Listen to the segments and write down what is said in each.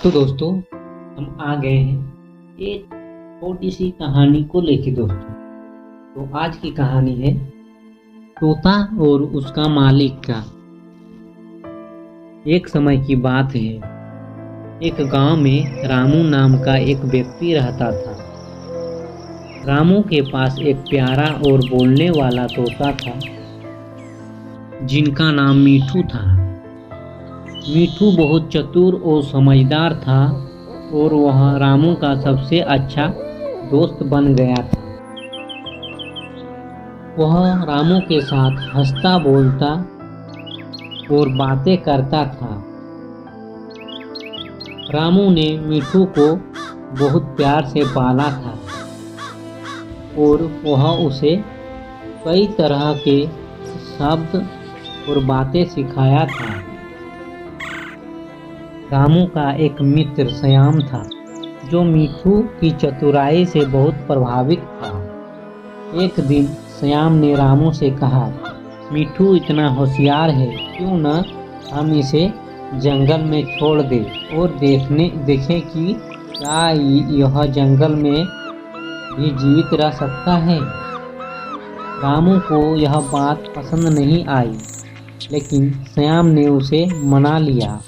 तो दोस्तों, हम आ गए हैं एक छोटी सी कहानी को लेके दोस्तों। तो आज की कहानी है तोता और उसका मालिक का। एक समय की बात है, एक गांव में रामू नाम का एक व्यक्ति रहता था। रामू के पास एक प्यारा और बोलने वाला तोता था जिनका नाम मीठू था। मीठू बहुत चतुर और समझदार था और वह रामू का सबसे अच्छा दोस्त बन गया था। वह रामू के साथ हंसता बोलता और बातें करता था। रामू ने मीठू को बहुत प्यार से पाला था और वह उसे कई तरह के शब्द और बातें सिखाया था। रामू का एक मित्र श्याम था जो मीठू की चतुराई से बहुत प्रभावित था। एक दिन श्याम ने रामू से कहा, मीठू इतना होशियार है, क्यों न हम इसे जंगल में छोड़ दें और देखें कि क्या यह जंगल में भी जीवित रह सकता है। रामू को यह बात पसंद नहीं आई, लेकिन श्याम ने उसे मना लिया।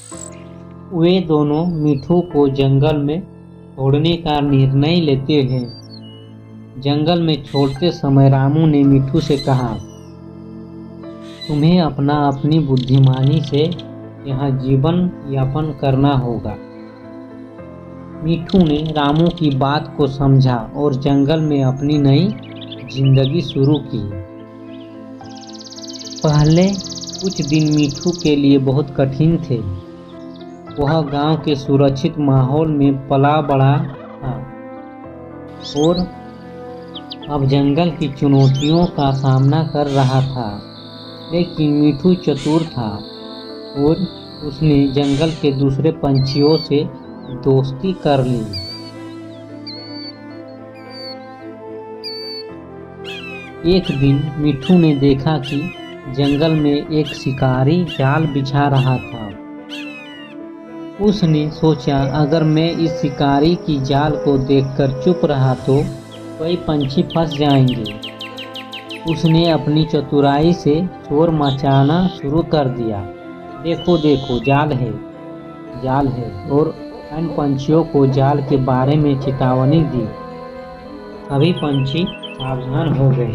वे दोनों मीठू को जंगल में छोड़ने का निर्णय लेते हैं। जंगल में छोड़ते समय रामू ने मीठू से कहा, तुम्हें अपनी बुद्धिमानी से यहाँ जीवन यापन करना होगा। मीठू ने रामू की बात को समझा और जंगल में अपनी नई जिंदगी शुरू की। पहले कुछ दिन मीठू के लिए बहुत कठिन थे। वह गांव के सुरक्षित माहौल में पला बड़ा था और अब जंगल की चुनौतियों का सामना कर रहा था। लेकिन मीठू चतुर था और उसने जंगल के दूसरे पंछियों से दोस्ती कर ली। एक दिन मीठू ने देखा कि जंगल में एक शिकारी जाल बिछा रहा था। उसने सोचा, अगर मैं इस शिकारी की जाल को देखकर चुप रहा तो कई पंछी फंस जाएंगे। उसने अपनी चतुराई से शोर मचाना शुरू कर दिया, देखो देखो जाल है, जाल है, और अन्य पंछियों को जाल के बारे में चेतावनी दी। सभी पंछी सावधान हो गए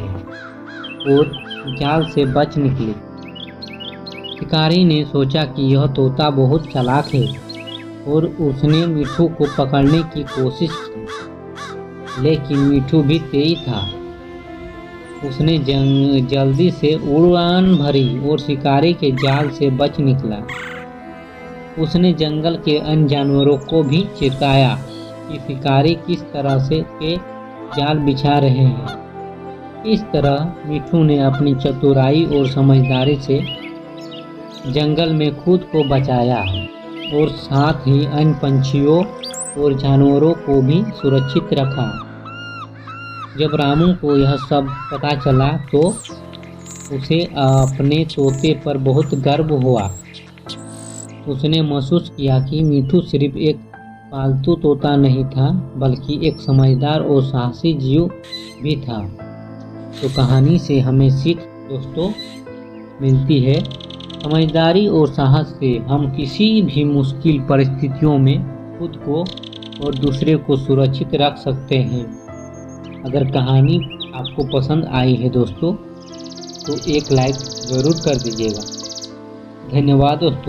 और जाल से बच निकले। शिकारी ने सोचा कि यह तोता बहुत चालाक है और उसने मीठू को पकड़ने की कोशिश की, लेकिन मीठू भी तेज था। उसने जल्दी से उड़ान भरी और शिकारी के जाल से बच निकला। उसने जंगल के अन्य जानवरों को भी चेताया कि शिकारी किस तरह से के जाल बिछा रहे हैं। इस तरह मीठू ने अपनी चतुराई और समझदारी से जंगल में खुद को बचाया और साथ ही अन्य पंछियों और जानवरों को भी सुरक्षित रखा। जब रामू को यह सब पता चला तो उसे अपने तोते पर बहुत गर्व हुआ। उसने महसूस किया कि मीठू सिर्फ एक पालतू तोता नहीं था, बल्कि एक समझदार और साहसी जीव भी था। तो कहानी से हमें सीख दोस्तों मिलती है, समझदारी और साहस से हम किसी भी मुश्किल परिस्थितियों में खुद को और दूसरे को सुरक्षित रख सकते हैं। अगर कहानी आपको पसंद आई है दोस्तों, तो एक लाइक ज़रूर कर दीजिएगा। धन्यवाद दोस्तों।